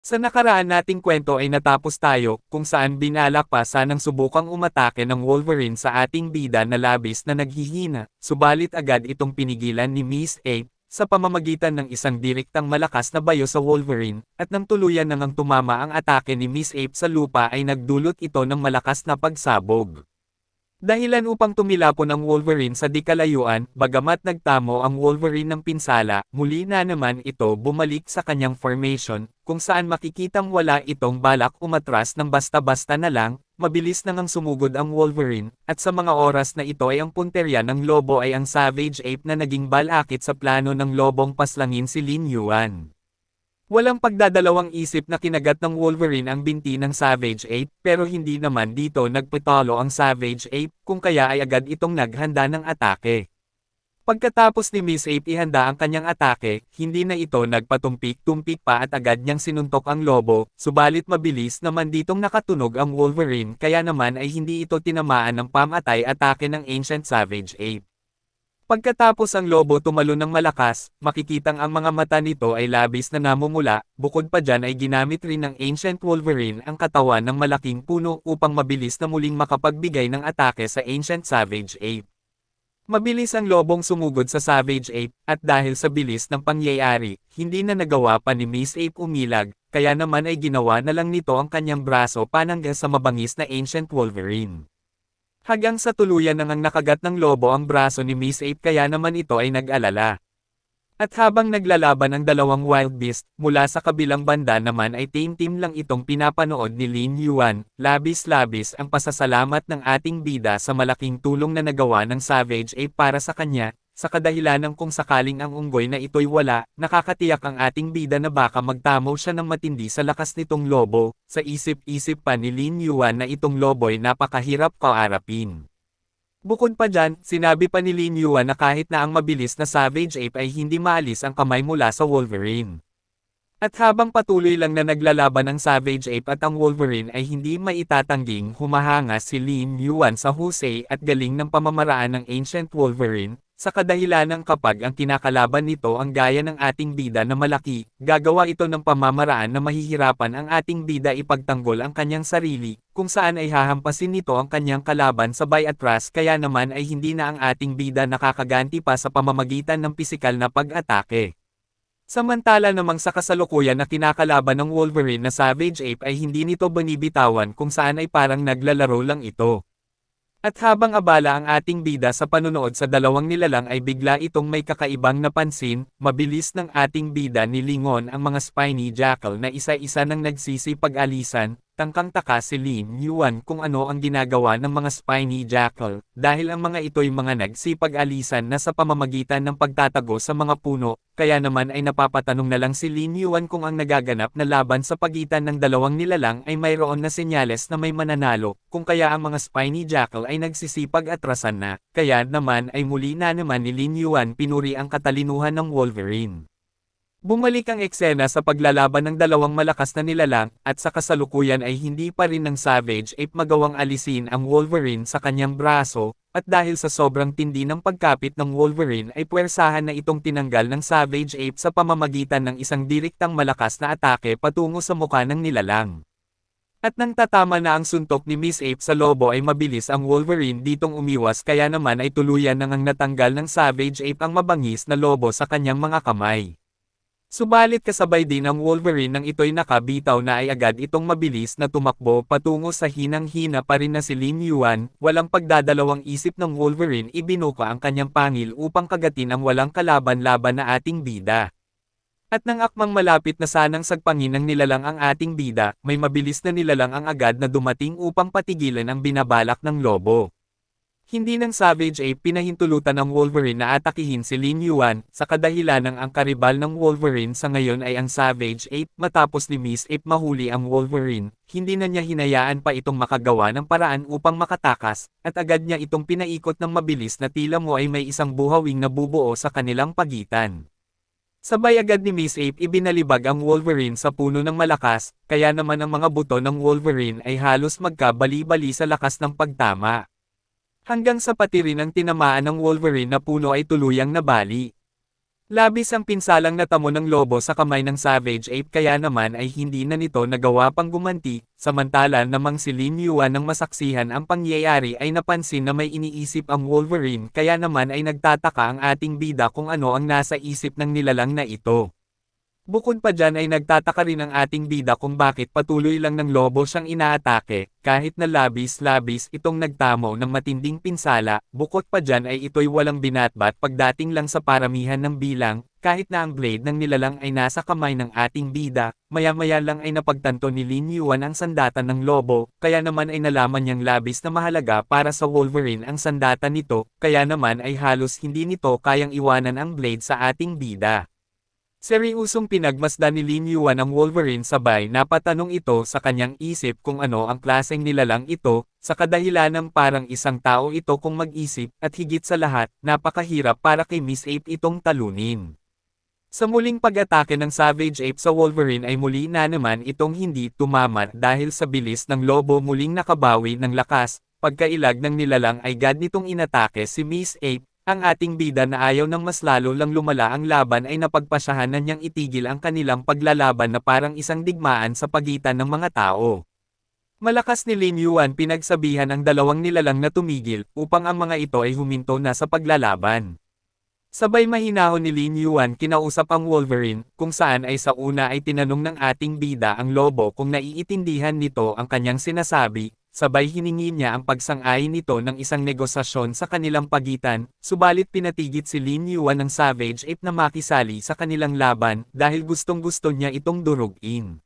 Sa nakaraan nating kwento ay natapos tayo kung saan binalak pa sanang subukang umatake ng Wolverine sa ating bida na labis na naghihina, subalit agad itong pinigilan ni Miss Ape sa pamamagitan ng isang direktang malakas na bayo sa Wolverine, at nang tuluyan na ngang tumama ang atake ni Miss Ape sa lupa ay nagdulot ito ng malakas na pagsabog. Dahilan upang tumilapon ang Wolverine sa di kalayuan, bagamat nagtamo ang Wolverine ng pinsala, muli na naman ito bumalik sa kanyang formation, kung saan makikitang wala itong balak umatras ng basta-basta na lang, mabilis na ngang sumugod ang Wolverine, at sa mga oras na ito ay ang punterya ng lobo ay ang Savage Ape na naging balakid sa plano ng lobong paslangin si Lin Yuan. Walang pagdadalawang isip na kinagat ng Wolverine ang binti ng Savage Ape, pero hindi naman dito nagpatalo ang Savage Ape, kung kaya ay agad itong naghanda ng atake. Pagkatapos ni Miss Ape ihanda ang kanyang atake, hindi na ito nagpatumpik-tumpik pa at agad niyang sinuntok ang lobo, subalit mabilis naman ditong nakatunog ang Wolverine kaya naman ay hindi ito tinamaan ng pamatay-atake ng Ancient Savage Ape. Pagkatapos ang lobo tumalon ng malakas, makikitang ang mga mata nito ay labis na namumula, bukod pa dyan ay ginamit rin ng Ancient Wolverine ang katawan ng malaking puno upang mabilis na muling makapagbigay ng atake sa Ancient Savage Ape. Mabilis ang lobong sumugod sa Savage Ape, at dahil sa bilis ng pangyayari, hindi na nagawa pa ni Miss Ape umilag, kaya naman ay ginawa na lang nito ang kanyang braso panangga sa mabangis na Ancient Wolverine. Hanggang sa tuluyan na ngang nakagat ng lobo ang braso ni Miss Ape kaya naman ito ay nag-alala. At habang naglalaban ang dalawang wild beast, mula sa kabilang banda naman ay team-team lang itong pinapanood ni Lin Yuan, labis-labis ang pasasalamat ng ating bida sa malaking tulong na nagawa ng Savage Ape para sa kanya, sa kadahilanang kung sakaling ang unggoy na ito'y wala, nakakatiyak ang ating bida na baka magtamo siya ng matindi sa lakas nitong lobo, sa isip-isip pa ni Lin Yuan na itong lobo'y napakahirap kaharapin. Bukod pa dyan, sinabi pa ni Lin Yuan na kahit na ang mabilis na Savage Ape ay hindi maalis ang kamay mula sa Wolverine. At habang patuloy lang na naglalaban ang Savage Ape at ang Wolverine ay hindi maitatangging humahanga si Lin Yuan sa husay at galing ng pamamaraan ng Ancient Wolverine, sa kadahilanang kapag ang kinakalaban nito ang gaya ng ating bida na malaki, gagawa ito ng pamamaraan na mahihirapan ang ating bida ipagtanggol ang kanyang sarili, kung saan ay hahampasin nito ang kanyang kalaban sabay atras kaya naman ay hindi na ang ating bida nakakaganti pa sa pamamagitan ng pisikal na pag-atake. Samantala namang sa kasalukuyan na kinakalaban ng Wolverine na Savage Ape ay hindi nito binibitawan kung saan ay parang naglalaro lang ito. At habang abala ang ating bida sa panunood sa dalawang nilalang ay bigla itong may kakaibang napansin, mabilis ng ating bida nilingon ang mga Spiny Jackal na isa-isa nang nagsisipag-alisan, tangkang-taka si Lin Yuan kung ano ang ginagawa ng mga Spiny Jackal, dahil ang mga ito'y mga nagsipag-alisan na sa pamamagitan ng pagtatago sa mga puno, kaya naman ay napapatanong na lang si Lin Yuan kung ang nagaganap na laban sa pagitan ng dalawang nilalang ay mayroon na senyales na may mananalo, kung kaya ang mga Spiny Jackal ay nagsisipag-atrasan na, kaya naman ay muli na naman ni Lin Yuan pinuri ang katalinuhan ng Wolverine. Bumalik ang eksena sa paglalaban ng dalawang malakas na nilalang, at sa kasalukuyan ay hindi pa rin ng Savage Ape magawang alisin ang Wolverine sa kanyang braso, at dahil sa sobrang tindi ng pagkapit ng Wolverine ay puwersahan na itong tinanggal ng Savage Ape sa pamamagitan ng isang direktang malakas na atake patungo sa mukha ng nilalang. At nang tatama na ang suntok ni Miss Ape sa lobo ay mabilis ang Wolverine ditong umiwas kaya naman ay tuluyan na ngang natanggal ng Savage Ape ang mabangis na lobo sa kanyang mga kamay. Subalit kasabay din ang Wolverine nang ito'y nakabitaw na ay agad itong mabilis na tumakbo patungo sa hinang-hina pa rin na si Lin Yuan, walang pagdadalawang isip ng Wolverine ibinuka ang kanyang pangil upang kagatin ang walang kalaban-laban na ating bida. At nang akmang malapit na sanang sagpangin ng nilalang ang ating bida, may mabilis na nilalang ang agad na dumating upang patigilan ang binabalak ng lobo. Hindi ng Savage Ape pinahintulutan ng Wolverine na atakihin si Lin Yuan, sa kadahilanang ang karibal ng Wolverine sa ngayon ay ang Savage Ape. Matapos ni Miss Ape mahuli ang Wolverine, hindi na niya hinayaan pa itong makagawa ng paraan upang makatakas, at agad niya itong pinaikot ng mabilis na tila mo ay may isang buhawing nabubuo sa kanilang pagitan. Sabay agad ni Miss Ape ibinalibag ang Wolverine sa puno ng malakas, kaya naman ang mga buto ng Wolverine ay halos magkabali-bali sa lakas ng pagtama. Hanggang sa pati rin ang tinamaan ng Wolverine na puno ay tuluyang nabali. Labis ang pinsalang natamo ng lobo sa kamay ng Savage Ape kaya naman ay hindi na nito nagawa pang gumanti, samantala namang si Lin Yuan nang masaksihan ang pangyayari ay napansin na may iniisip ang Wolverine kaya naman ay nagtataka ang ating bida kung ano ang nasa isip ng nilalang na ito. Bukod pa dyan ay nagtataka rin ang ating bida kung bakit patuloy lang ng lobo siyang inaatake, kahit na labis-labis itong nagtamo ng matinding pinsala, bukod pa dyan ay ito'y walang binatbat pagdating lang sa paramihan ng bilang, kahit na ang blade ng nilalang ay nasa kamay ng ating bida, maya-maya lang ay napagtanto ni Lin Yuan ang sandata ng lobo, kaya naman ay nalaman niyang labis na mahalaga para sa Wolverine ang sandata nito, kaya naman ay halos hindi nito kayang iwanan ang blade sa ating bida. Seryosong pinagmasdan ni Lin Yuan ang Wolverine sabay napatanong ito sa kanyang isip kung ano ang klaseng nilalang ito, sa kadahilanang parang isang tao ito kung mag-isip at higit sa lahat, napakahirap para kay Miss Ape itong talunin. Sa muling pag-atake ng Savage Ape sa Wolverine ay muli na naman itong hindi tumama dahil sa bilis ng lobo muling nakabawi ng lakas, pagkailag ng nilalang ay agad nitong inatake si Miss Ape. Ang ating bida na ayaw ng mas lalo lang lumala ang laban ay napagpasyahan na niyang itigil ang kanilang paglalaban na parang isang digmaan sa pagitan ng mga tao. Malakas ni Lin Yuan pinagsabihan ang dalawang nilalang na tumigil upang ang mga ito ay huminto na sa paglalaban. Sabay mahinahon ni Lin Yuan kinausap ang Wolverine, kung saan ay sa una ay tinanong ng ating bida ang lobo kung naiintindihan nito ang kanyang sinasabi. Sabay hiningi niya ang pagsang-ayon nito ng isang negosasyon sa kanilang pagitan, subalit pinatigit si Lin Yuan ng Savage Ape na makisali sa kanilang laban dahil gustong-gusto niya itong durugin.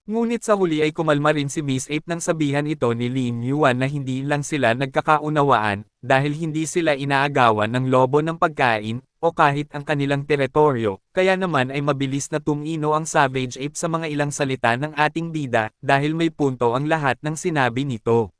Ngunit sa huli ay kumalma rin si Miss Ape nang sabihan ito ni Lin Yuan na hindi lang sila nagkakaunawaan dahil hindi sila inaagawan ng lobo ng pagkain o kahit ang kanilang teritoryo, kaya naman ay mabilis na tumino ang Savage Ape sa mga ilang salita ng ating bida dahil may punto ang lahat ng sinabi nito.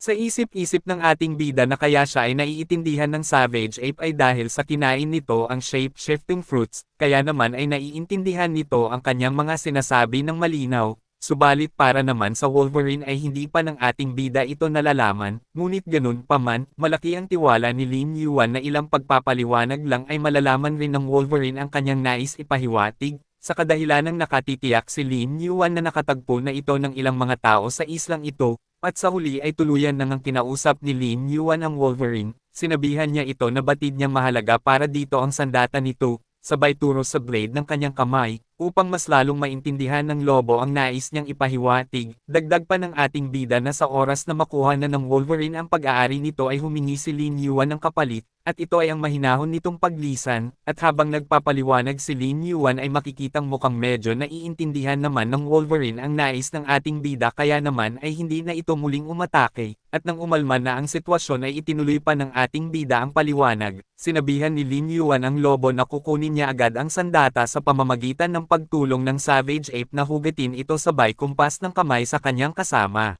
Sa isip-isip ng ating bida na kaya siya ay naiintindihan ng Savage Ape ay dahil sa kinain nito ang shape-shifting fruits, kaya naman ay naiintindihan nito ang kanyang mga sinasabi ng malinaw. Subalit para naman sa Wolverine ay hindi pa ng ating bida ito nalalaman, ngunit ganun pa man, malaki ang tiwala ni Lin Yuan na ilang pagpapaliwanag lang ay malalaman rin ng Wolverine ang kanyang nais ipahiwatig, sa kadahilanang nakatitiyak si Lin Yuan na nakatagpo na ito ng ilang mga tao sa islang ito, at sa huli ay tuluyan nang ang kinausap ni Lin Yuan ang Wolverine, sinabihan niya ito na batid niyang mahalaga para dito ang sandata nito, sabay turo sa blade ng kanyang kamay, upang mas lalong maintindihan ng lobo ang nais niyang ipahiwatig. Dagdag pa ng ating bida na sa oras na makuha na ng Wolverine ang pag-aari nito ay humingi si Lin Yuan ng kapalit, at ito ay ang mahinahon nitong paglisan, at habang nagpapaliwanag si Lin Yuan ay makikitang mukhang medyo naiintindihan naman ng Wolverine ang nais ng ating bida kaya naman ay hindi na ito muling umatake, at nang umalma na ang sitwasyon ay itinuloy pa ng ating bida ang paliwanag, sinabihan ni Lin Yuan ang lobo na kukunin niya agad ang sandata sa pamamagitan ng pagtulong ng Savage Ape na hugatin ito sabay kumpas ng kamay sa kanyang kasama.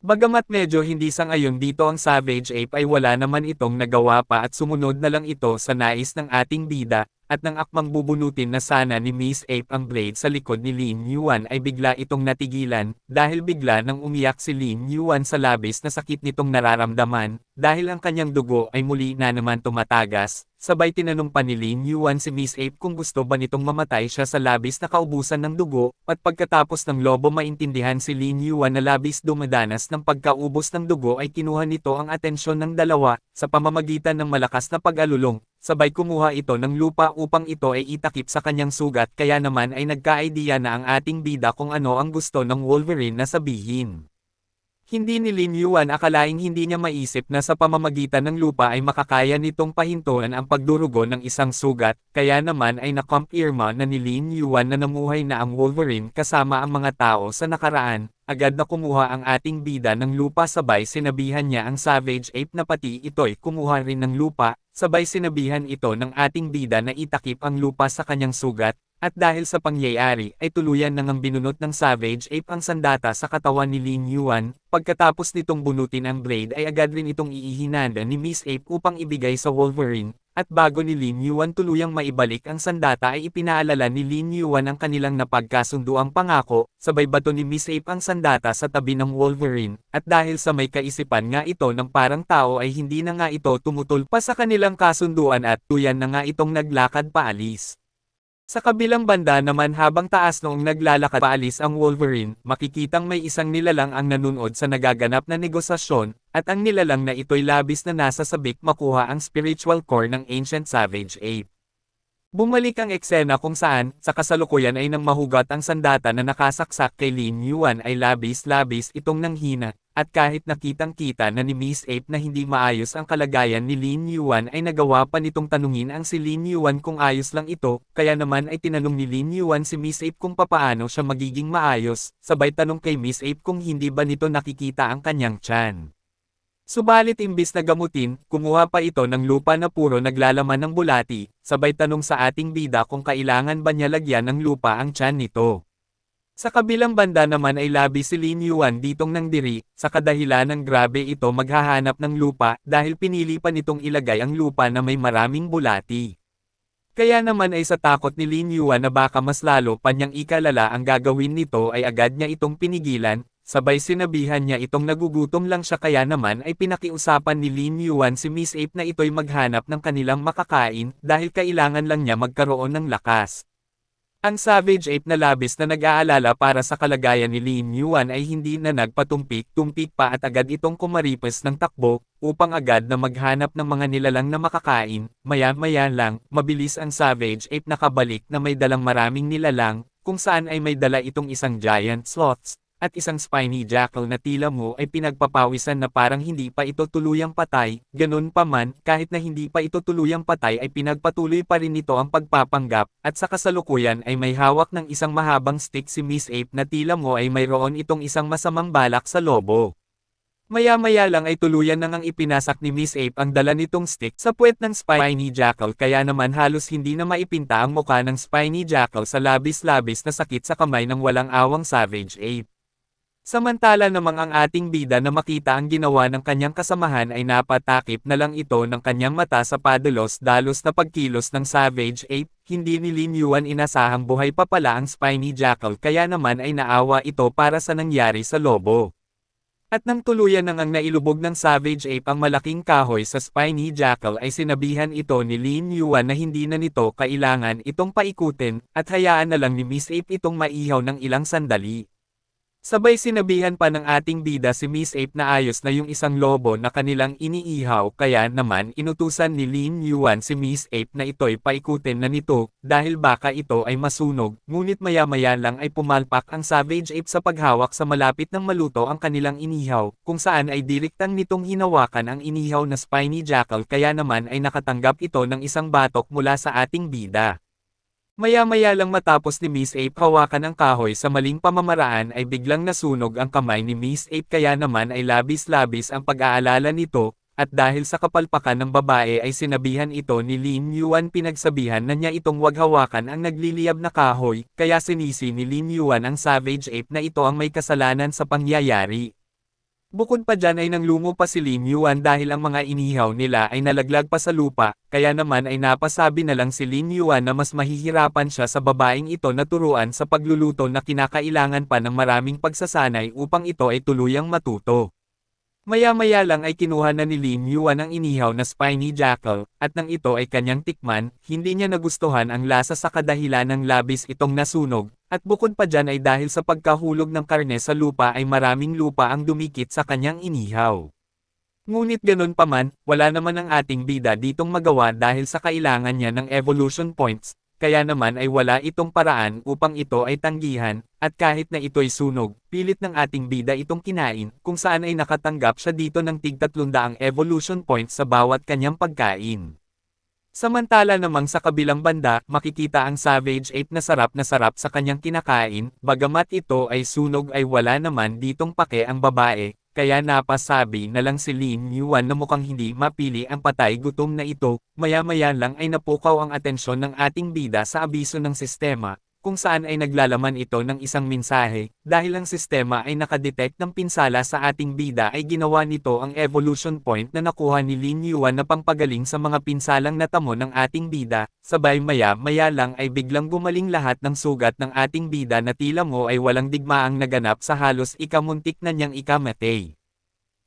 Bagamat medyo hindi sang-ayon dito ang Savage Ape ay wala naman itong nagawa pa at sumunod na lang ito sa nais ng ating bida, at nang akmang bubunutin na sana ni Miss Ape ang blade sa likod ni Lin Yuan ay bigla itong natigilan, dahil bigla nang umiyak si Lin Yuan sa labis na sakit nitong nararamdaman, dahil ang kanyang dugo ay muli na naman tumatagas. Sabay tinanong pa ni Lin Yuan si Miss Ape kung gusto ba nitong mamatay siya sa labis na kaubusan ng dugo, at pagkatapos ng lobo maintindihan si Lin Yuan na labis dumadanas ng pagkaubos ng dugo ay kinuha nito ang atensyon ng dalawa, sa pamamagitan ng malakas na pag-alulong, sabay kumuha ito ng lupa upang ito ay itakip sa kanyang sugat kaya naman ay nagka-idea na ang ating bida kung ano ang gusto ng Wolverine na sabihin. Hindi ni Lin Yuan akalaing hindi niya maisip na sa pamamagitan ng lupa ay makakaya nitong pahintuan ang pagdurugo ng isang sugat, kaya naman ay nakumpirma na ni Lin Yuan na namuhay na ang Wolverine kasama ang mga tao sa nakaraan. Agad na kumuha ang ating bida ng lupa sabay sinabihan niya ang Savage Ape na pati ito'y kumuha rin ng lupa, sabay sinabihan ito ng ating bida na itakip ang lupa sa kanyang sugat. At dahil sa pangyayari ay tuluyan nang binunot ng Savage Ape ang sandata sa katawan ni Lin Yuan, pagkatapos nitong bunutin ang blade ay agad rin itong iihinanda ni Miss Ape upang ibigay sa Wolverine, At bago ni Lin Yuan tuluyang maibalik ang sandata ay ipinaalala ni Lin Yuan ang kanilang napagkasunduang pangako, sabay bato ni Miss Ape ang sandata sa tabi ng Wolverine, at dahil sa may kaisipan nga ito ng parang tao ay hindi na nga ito tumutol pa sa kanilang kasunduan at tuyan na nga itong naglakad paalis. Sa kabilang banda naman habang taas noong naglalakad paalis ang Wolverine, makikitang may isang nilalang ang nanunood sa nagaganap na negosasyon, at ang nilalang na ito'y labis na nasa sabik makuha ang spiritual core ng Ancient Savage Ape. Bumalik ang eksena kung saan, sa kasalukuyan ay nang mahugat ang sandata na nakasaksak kay Lin Yuan ay labis-labis itong nanghina, at kahit nakitang-kita na ni Miss Ape na hindi maayos ang kalagayan ni Lin Yuan ay nagawa pa nitong tanungin ang si Lin Yuan kung ayos lang ito, kaya naman ay tinanong ni Lin Yuan si Miss Ape kung papaano siya magiging maayos, sabay tanong kay Miss Ape kung hindi ba nito nakikita ang kanyang tiyan. Subalit imbis na gamutin, kumuha pa ito ng lupa na puro naglalaman ng bulati, sabay tanong sa ating bida kung kailangan ba niya lagyan ng lupa ang tiyan nito. Sa kabilang banda naman ay labi si Lin Yuan ditong nangdiri, sa kadahilan ng grabe ito maghahanap ng lupa dahil pinili pa nitong ilagay ang lupa na may maraming bulati. Kaya naman ay sa takot ni Lin Yuan na baka mas lalo pa niyang ikalala ang gagawin nito ay agad niya itong pinigilan, sabay sinabihan niya itong nagugutom lang siya kaya naman ay pinakiusapan ni Lin Yuan si Miss Ape na ito'y maghanap ng kanilang makakain dahil kailangan lang niya magkaroon ng lakas. Ang Savage Ape na labis na nag-aalala para sa kalagayan ni Lin Yuan ay hindi na nagpatumpik-tumpik pa at agad itong kumaripes ng takbo, upang agad na maghanap ng mga nilalang na makakain. Maya-maya lang, mabilis ang Savage Ape nakabalik na may dalang maraming nilalang, kung saan ay may dala itong isang giant sloths, at isang spiny jackal na tila mo ay pinagpapawisan na parang hindi pa ito tuluyang patay, ganun pa man, kahit na hindi pa ito tuluyang patay ay pinagpatuloy pa rin ito ang pagpapanggap, at sa kasalukuyan ay may hawak ng isang mahabang stick si Miss Ape na tila mo ay mayroon itong isang masamang balak sa lobo. Maya-maya lang ay tuluyan na ngang ipinasak ni Miss Ape ang dala nitong stick sa puwet ng spiny jackal kaya naman halos hindi na maipinta ang mukha ng spiny jackal sa labis-labis na sakit sa kamay ng walang awang Savage Ape. Samantala namang ang ating bida na makita ang ginawa ng kanyang kasamahan ay napatakip na lang ito ng kanyang mata sa padalos-dalos na pagkilos ng Savage Ape, hindi ni Lin Yuan inasahang buhay pa pala ang spiny jackal kaya naman ay naawa ito para sa nangyari sa lobo. At nang tuluyan nang nailubog ng Savage Ape ang malaking kahoy sa spiny jackal ay sinabihan ito ni Lin Yuan na hindi na nito kailangan itong paikutin, at hayaan na lang ni Miss Ape itong maihaw ng ilang sandali. Sabay sinabihan pa ng ating bida si Miss Ape na ayos na yung isang lobo na kanilang iniihaw kaya naman inutusan ni Lin Yuan si Miss Ape na ito'y paikutin na nito, dahil baka ito ay masunog, ngunit maya-maya lang ay pumalpak ang Savage Ape sa paghawak sa malapit ng maluto ang kanilang inihaw, kung saan ay direktang nitong hinawakan ang inihaw na spiny jackal kaya naman ay nakatanggap ito ng isang batok mula sa ating bida. Maya-maya lang matapos ni Miss Ape hawakan ang kahoy sa maling pamamaraan ay biglang nasunog ang kamay ni Miss Ape kaya naman ay labis-labis ang pag-aalala nito, at dahil sa kapalpakan ng babae ay sinabihan ito ni Lin Yuan pinagsabihan na niya itong wag hawakan ang nagliliyab na kahoy, kaya sinisi ni Lin Yuan ang Savage Ape na ito ang may kasalanan sa pangyayari. Bukod pa dyan ay nanglumo pa si Lin Yuan dahil ang mga inihaw nila ay nalaglag pa sa lupa, kaya naman ay napasabi na lang si Lin Yuan na mas mahihirapan siya sa babaeng ito na turuan sa pagluluto na kinakailangan pa ng maraming pagsasanay upang ito ay tuluyang matuto. Maya-maya lang ay kinuha na ni Lin Yuan ang inihaw na spiny jackal, at nang ito ay kanyang tikman, hindi niya nagustuhan ang lasa sa kadahilan ng labis itong nasunog, at bukod pa dyan ay dahil sa pagkahulog ng karne sa lupa ay maraming lupa ang dumikit sa kanyang inihaw. Ngunit ganun pa man, wala naman ang ating bida ditong magawa dahil sa kailangan niya ng evolution points, kaya naman ay wala itong paraan upang ito ay tanggihan, at kahit na ito'y sunog, pilit ng ating bida itong kinain, kung saan ay nakatanggap siya dito ng tig 300 evolution points sa bawat kanyang pagkain. Samantala namang sa kabilang banda, makikita ang Savage Ape na sarap sa kanyang kinakain, bagamat ito ay sunog ay wala naman ditong pake ang babae, kaya napasabi na lang si Lin Yuan na mukhang hindi mapili ang patay gutom na ito, maya-maya lang ay napukaw ang atensyon ng ating bida sa abiso ng sistema, kung saan ay naglalaman ito ng isang mensahe, dahil ang sistema ay nakadetect ng pinsala sa ating bida ay ginawa nito ang evolution point na nakuha ni Lin Yuan na pampagaling sa mga pinsalang natamo ng ating bida, sabay maya-maya lang ay biglang gumaling lahat ng sugat ng ating bida na tila mo ay walang digmaang naganap sa halos ikamuntik na niyang ikamatay.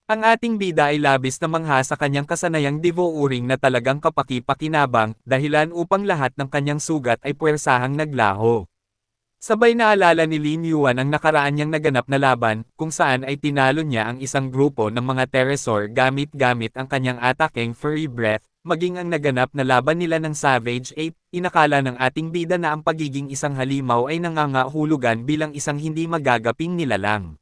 Ang ating bida ay labis na mangha sa kanyang kasanayang devouring na talagang kapaki-pakinabang, dahilan upang lahat ng kanyang sugat ay puwersahang naglaho. Sabay naalala ni Lin Yuan ang nakaraan niyang naganap na laban, kung saan ay tinalo niya ang isang grupo ng mga Terrasor gamit-gamit ang kanyang ataking Furry Breath, maging ang naganap na laban nila ng Savage Ape, inakala ng ating bida na ang pagiging isang halimaw ay nangangahulugan bilang isang hindi magagaping nilalang.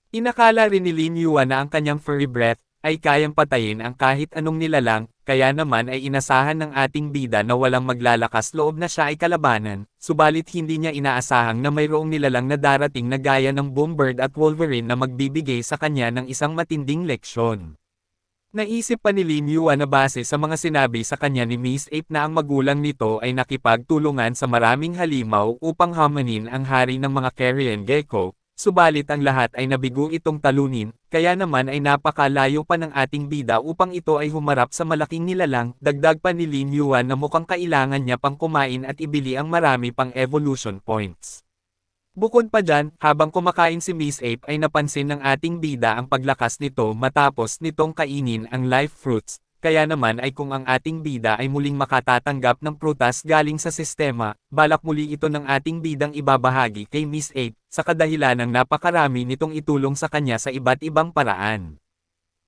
Inakala rin ni Lin Yuan na ang kanyang Furry Breath ay kayang patayin ang kahit anong nilalang, kaya naman ay inasahan ng ating bida na walang maglalakas loob na siya ay kalabanan, subalit hindi niya inaasahang na mayroong nilalang na darating na gaya ng Boombird at Wolverine na magbibigay sa kanya ng isang matinding leksyon. Naisip pa ni Lin Yuan na base sa mga sinabi sa kanya ni Miss Ape na ang magulang nito ay nakipagtulungan sa maraming halimaw upang hamanin ang hari ng mga Carrion Gecko. Subalit ang lahat ay nabigo itong talunin, kaya naman ay napakalayo pa ng ating bida upang ito ay humarap sa malaking nilalang, dagdag pa ni Lin Yuan na mukhang kailangan niya pang kumain at ibili ang marami pang evolution points. Bukod pa dyan, habang kumakain si Miss Ape ay napansin ng ating bida ang paglakas nito matapos nitong kainin ang life fruits. Kaya naman ay kung ang ating bida ay muling makatatanggap ng prutas galing sa sistema, balak muli ito ng ating bidang ibabahagi kay Miss Ape, sa kadahilan ng napakarami nitong itulong sa kanya sa iba't ibang paraan.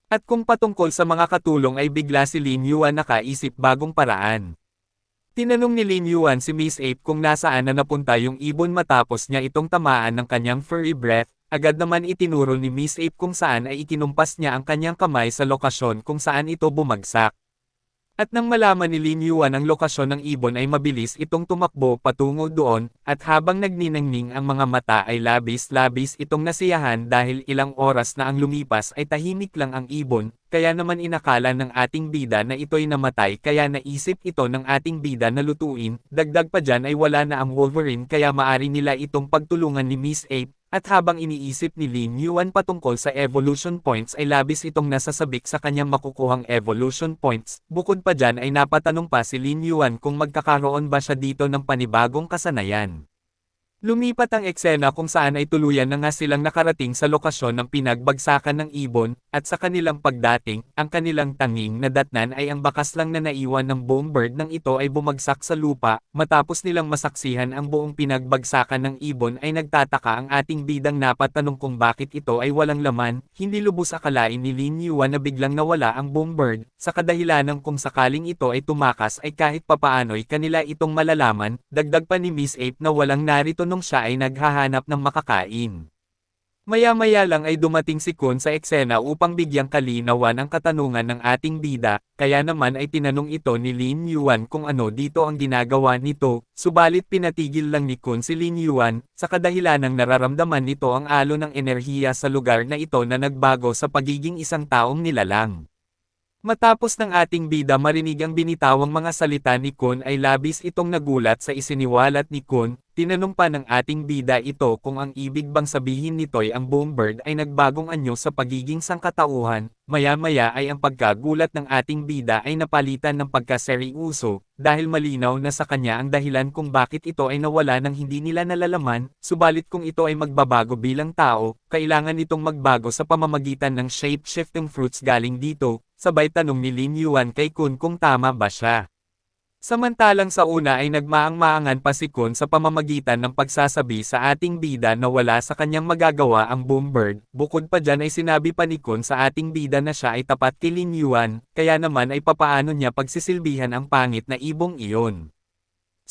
At kung patungkol sa mga katulong ay bigla si Lin Yuan nakaisip bagong paraan. Tinanong ni Lin Yuan si Miss Ape kung nasaan na napunta yung ibon matapos niya itong tamaan ng kanyang Furry Breath. Agad naman itinuro ni Miss Ape kung saan ay ikinumpas niya ang kanyang kamay sa lokasyon kung saan ito bumagsak. At nang malaman ni Lin Yuan ang lokasyon ng ibon ay mabilis itong tumakbo patungo doon, at habang nagniningning ang mga mata ay labis-labis itong nasiyahan dahil ilang oras na ang lumipas ay tahimik lang ang ibon, kaya naman inakala ng ating bida na ito'y namatay kaya naisip ito ng ating bida na lutuin, dagdag pa dyan ay wala na ang Wolverine kaya maari nila itong pagtulungan ni Miss Ape. At habang iniisip ni Lin Yuan patungkol sa evolution points ay labis itong nasasabik sa kanyang makukuhang evolution points, bukod pa dyan ay napatanong pa si Lin Yuan kung magkakaroon ba siya dito ng panibagong kasanayan. Lumipat ang eksena kung saan ay tuluyan na nga silang nakarating sa lokasyon ng pinagbagsakan ng ibon, at sa kanilang pagdating, ang kanilang tanging nadatnan ay ang bakas lang na naiwan ng Boombird nang ito ay bumagsak sa lupa. Matapos nilang masaksihan ang buong pinagbagsakan ng ibon ay nagtataka ang ating bidang napatanong kung bakit ito ay walang laman. Hindi lubos akalain ni Lin Yuan na biglang nawala ang Boombird, sa kadahilanang kung sakaling ito ay tumakas ay kahit papaano'y kanila itong malalaman. Dagdag pa ni Miss Ape na walang narito nung siya ay naghahanap ng makakain. Maya-maya lang ay dumating si Kun sa eksena upang bigyang kalinawan ang katanungan ng ating bida, kaya naman ay tinanong ito ni Lin Yuan kung ano dito ang ginagawa nito, subalit pinatigil lang ni Kun si Lin Yuan, sa kadahilanang nararamdaman nito ang alo ng enerhiya sa lugar na ito na nagbago sa pagiging isang taong nilalang. Matapos ng ating bida marinig ang binitawang mga salita ni Kun ay labis itong nagulat sa isiniwalat ni Kun. Tinanong pa ng ating bida ito kung ang ibig bang sabihin nito'y ang Boombird ay nagbagong anyo sa pagiging sangkatauhan. Maya-maya ay ang pagkagulat ng ating bida ay napalitan ng pagkaseryoso, dahil malinaw na sa kanya ang dahilan kung bakit ito ay nawala ng hindi nila nalalaman, subalit kung ito ay magbabago bilang tao, kailangan itong magbago sa pamamagitan ng shape-shifting fruits galing dito. Sabay tanong ni Lin Yuan kay Kun kung tama ba siya. Samantalang sa una ay nagmaang-maangan pa si Kun sa pamamagitan ng pagsasabi sa ating bida na wala sa kanyang magagawa ang Boombird. Bukod pa dyan ay sinabi pa ni Kun sa ating bida na siya ay tapat kay Lin Yuan, kaya naman ay papaano niya pagsisilbihan ang pangit na ibong iyon.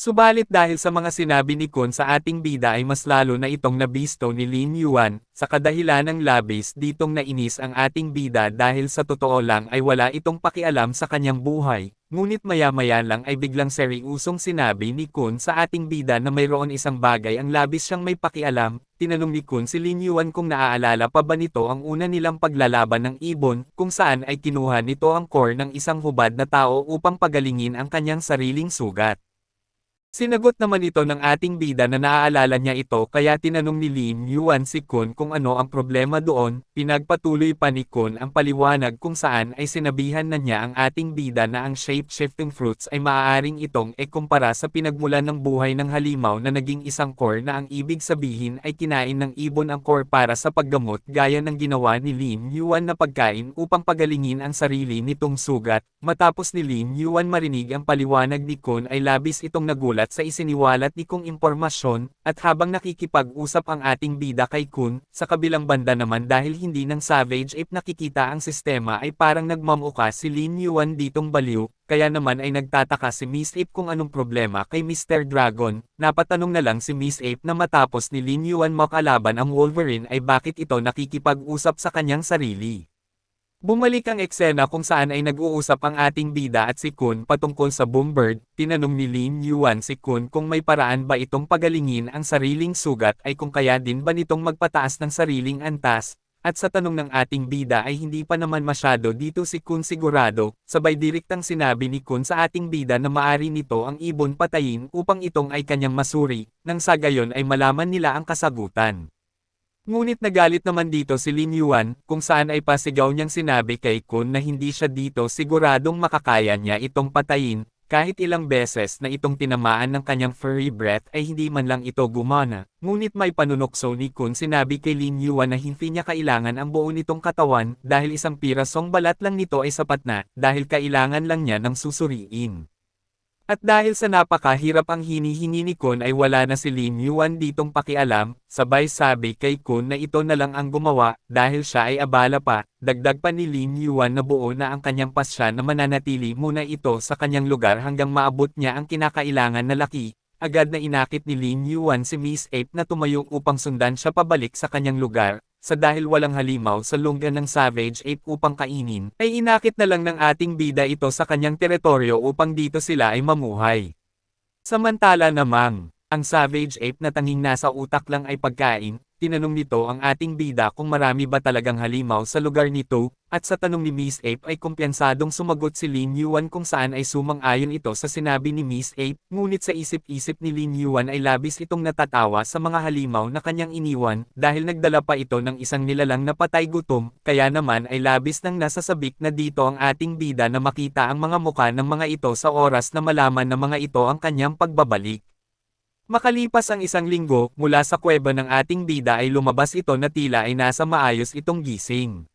Subalit dahil sa mga sinabi ni Kun sa ating bida ay mas lalo na itong nabisto ni Lin Yuan, sa kadahilan ng labis ditong nainis ang ating bida dahil sa totoo lang ay wala itong pakialam sa kanyang buhay, ngunit maya-maya lang ay biglang seryosong sinabi ni Kun sa ating bida na mayroon isang bagay ang labis siyang may pakialam. Tinanong ni Kun si Lin Yuan kung naaalala pa ba nito ang una nilang paglalaban ng ibon, kung saan ay kinuha nito ang core ng isang hubad na tao upang pagalingin ang kanyang sariling sugat. Sinagot naman ito ng ating bida na naaalala niya ito kaya tinanong ni Lin Yuan si Kun kung ano ang problema doon, pinagpatuloy pa ni Kun ang paliwanag kung saan ay sinabihan na niya ang ating bida na ang shape-shifting fruits ay maaaring itong kumpara sa pinagmulan ng buhay ng halimaw na naging isang core na ang ibig sabihin ay kinain ng ibon ang core para sa paggamot gaya ng ginawa ni Lin Yuan na pagkain upang pagalingin ang sarili nitong sugat. Matapos ni Lin Yuan marinig ang paliwanag ni Kun ay labis itong nagulat sa isiniwalat ni Kung impormasyon, at habang nakikipag-usap ang ating bida kay Kun, sa kabilang banda naman dahil hindi ng Savage Ape nakikita ang sistema ay parang nagmamuka si Lin Yuan ditong baliw, kaya naman ay nagtataka si Miss Ape kung anong problema kay Mr. Dragon. Napatanong na lang si Miss Ape na matapos ni Lin Yuan makalaban ang Wolverine ay bakit ito nakikipag-usap sa kanyang sarili. Bumalik ang eksena kung saan ay nag-uusap ang ating bida at si Kun patungkol sa Boombird. Tinanong ni Lin Yuan si Kun kung may paraan ba itong pagalingin ang sariling sugat ay kung kaya din ba nitong magpataas ng sariling antas. At sa tanong ng ating bida ay hindi pa naman masyado dito si Kun sigurado, sabay direktang sinabi ni Kun sa ating bida na maari nito ang ibon patayin upang itong ay kanyang masuri, nang sa gayon ay malaman nila ang kasagutan. Ngunit nagalit naman dito si Lin Yuan, kung saan ay pasigaw niyang sinabi kay Kun na hindi siya dito siguradong makakaya niya itong patayin, kahit ilang beses na itong tinamaan ng kanyang furry breath ay hindi man lang ito gumana. Ngunit may panunokso ni Kun sinabi kay Lin Yuan na hindi niya kailangan ang buo nitong katawan dahil isang pirasong balat lang nito ay sapat na, dahil kailangan lang niya ng susuriin. At dahil sa napakahirap ang hinihingi ni Kun ay wala na si Lin Yuan ditong pakialam, sabay sabi kay Kun na ito na lang ang gumawa, dahil siya ay abala pa. Dagdag pa ni Lin Yuan na buo na ang kanyang pasya na mananatili muna ito sa kanyang lugar hanggang maabot niya ang kinakailangan na laki. Agad na inakit ni Lin Yuan si Miss Ape na tumayo upang sundan siya pabalik sa kanyang lugar. Sa dahil walang halimaw sa lungga ng Savage Ape upang kainin, ay inakit na lang ng ating bida ito sa kanyang teritoryo upang dito sila ay mamuhay. Samantala namang, ang Savage Ape na tanging nasa utak lang ay pagkain, tinanong nito ang ating bida kung marami ba talagang halimaw sa lugar nito, at sa tanong ni Miss Ape ay kumpiyansadong sumagot si Lin Yuan kung saan ay sumang-ayon ito sa sinabi ni Miss Ape, ngunit sa isip-isip ni Lin Yuan ay labis itong natatawa sa mga halimaw na kanyang iniwan, dahil nagdala pa ito ng isang nilalang na patay gutom, kaya naman ay labis nang nasasabik na dito ang ating bida na makita ang mga muka ng mga ito sa oras na malaman na mga ito ang kanyang pagbabalik. Makalipas ang isang linggo, mula sa kuweba ng ating bida ay lumabas ito na tila ay nasa maayos itong gising.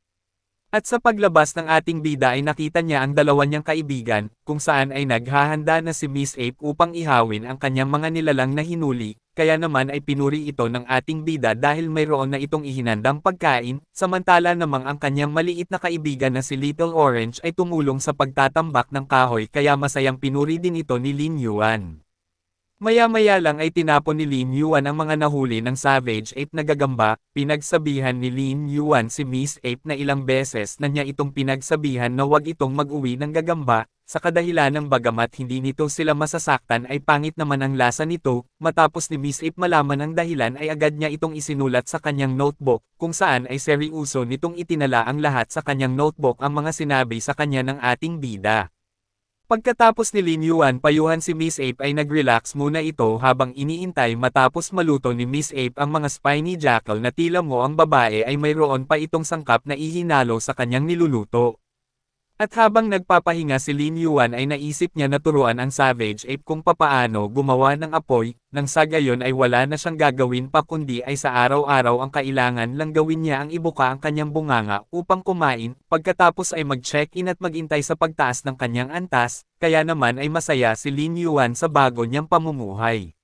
At sa paglabas ng ating bida ay nakita niya ang dalawa niyang kaibigan, kung saan ay naghahanda na si Miss Ape upang ihawin ang kanyang mga nilalang na hinuli, kaya naman ay pinuri ito ng ating bida dahil mayroon na itong ihinandang pagkain, samantala namang ang kanyang maliit na kaibigan na si Little Orange ay tumulong sa pagtatambak ng kahoy kaya masayang pinuri din ito ni Lin Yuan. Maya-maya lang ay tinapon ni Lin Yuan ang mga nahuli ng Savage Ape na gagamba, pinagsabihan ni Lin Yuan si Miss Ape na ilang beses na niya itong pinagsabihan na wag itong mag-uwi ng gagamba, sa kadahilan ng bagamat hindi nito sila masasaktan ay pangit naman ang lasa nito. Matapos ni Miss Ape malaman ang dahilan ay agad niya itong isinulat sa kanyang notebook, kung saan ay seryoso nitong itinala ang lahat sa kanyang notebook ang mga sinabi sa kanya ng ating bida. Pagkatapos ni Lin Yuan payuhan si Miss Ape ay nag-relax muna ito habang iniintay matapos maluto ni Miss Ape ang mga spiny jackal na tila mo ang babae ay mayroon pa itong sangkap na ihinalo sa kanyang niluluto. At habang nagpapahinga si Lin Yuan ay naisip niya na turuan ang Savage Ape kung papaano gumawa ng apoy, nang sa gayon ay wala na siyang gagawin pa kundi ay sa araw-araw ang kailangan lang gawin niya ang ibuka ang kanyang bunganga upang kumain, pagkatapos ay mag-check-in at magintay sa pagtaas ng kanyang antas, kaya naman ay masaya si Lin Yuan sa bago niyang pamumuhay.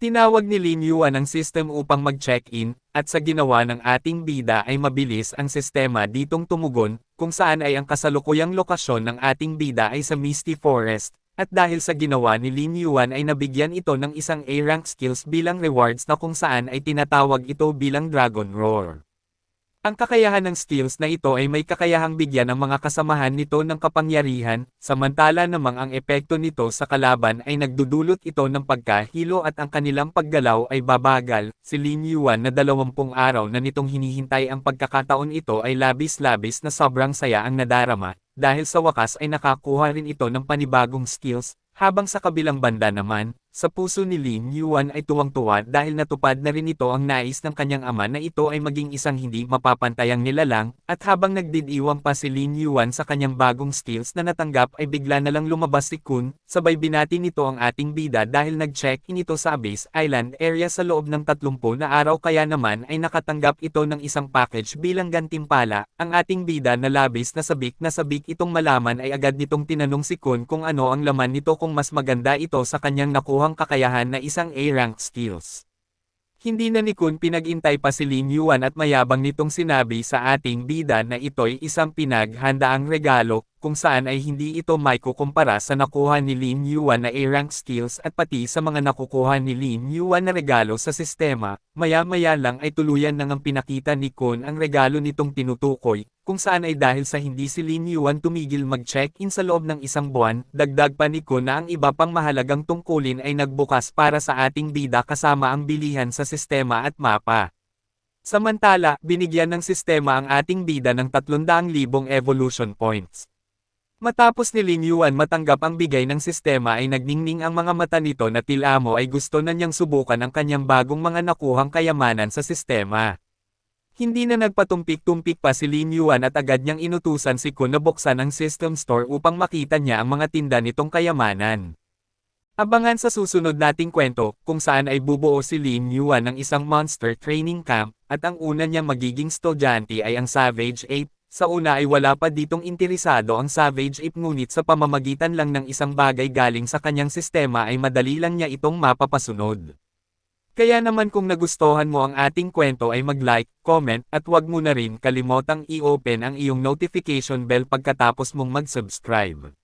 Tinawag ni Lin Yuan ang system upang mag-check-in, at sa ginawa ng ating bida ay mabilis ang sistema ditong tumugon, kung saan ay ang kasalukuyang lokasyon ng ating bida ay sa Misty Forest, at dahil sa ginawa ni Lin Yuan ay nabigyan ito ng isang A-rank skills bilang rewards na kung saan ay tinatawag ito bilang Dragon Roar. Ang kakayahan ng skills na ito ay may kakayahang bigyan ng mga kasamahan nito ng kapangyarihan, samantala namang ang epekto nito sa kalaban ay nagdudulot ito ng pagkahilo at ang kanilang paggalaw ay babagal. Si Lin Yuan na 20 araw na nitong hinihintay ang pagkakataon ito ay labis-labis na sobrang saya ang nadarama, dahil sa wakas ay nakakuha rin ito ng panibagong skills. Habang sa kabilang banda naman, Sa puso ni Lin Yuan ay tuwang-tuwa dahil natupad na rin ito ang nais ng kanyang ama na ito ay maging isang hindi mapapantayang nilalang, at habang nagdidiwang pa si Lin Yuan sa kanyang bagong skills na natanggap ay bigla na lang lumabas si Kun, sabay binati nito ang ating bida dahil nag-check-in ito sa Abyss Island area sa loob ng 30 na araw kaya naman ay nakatanggap ito ng isang package bilang gantimpala. Ang ating bida na labis na sabik itong malaman ay agad nitong tinanong si Kun kung ano ang laman nito kung mas maganda ito sa kanyang nakuhang kakayahan na isang A-rank skills. Hindi na ni Kun pinag-intay pa si Lin Yuan at mayabang nitong sinabi sa ating bida na ito'y isang pinaghandaang regalo, kung saan ay hindi ito maikukumpara sa nakuha ni Lin Yuan na A-rank skills at pati sa mga nakukuha ni Lin Yuan na regalo sa sistema. Maya-maya lang ay tuluyan nang pinakita ni Kun ang regalo nitong tinutukoy, kung saan ay dahil sa hindi si Lin Yuan tumigil mag-check-in sa loob ng isang buwan, dagdag pa ni Kun na ang iba pang mahalagang tungkulin ay nagbukas para sa ating bida kasama ang bilihan sa sistema at mapa. Samantala, binigyan ng sistema ang ating bida ng 300,000 evolution points. Matapos ni Lin Yuan matanggap ang bigay ng sistema ay nagningning ang mga mata nito na tila mo ay gusto na niyang subukan ang kanyang bagong mga nakuhang kayamanan sa sistema. Hindi na nagpatumpik-tumpik pa si Lin Yuan at agad niyang inutusan si Kun na buksan ang system store upang makita niya ang mga tinda nitong kayamanan. Abangan sa susunod nating kwento, kung saan ay bubuo si Lin Yuan ng isang monster training camp, at ang una niyang magiging estudyante ay ang Savage Ape. Sa una ay wala pa ditong interesado ang Savage Ape ngunit sa pamamagitan lang ng isang bagay galing sa kanyang sistema ay madali lang niya itong mapapasunod. Kaya naman kung nagustuhan mo ang ating kwento ay mag-like, comment, at huwag mo na rin kalimotang i-open ang iyong notification bell pagkatapos mong mag-subscribe.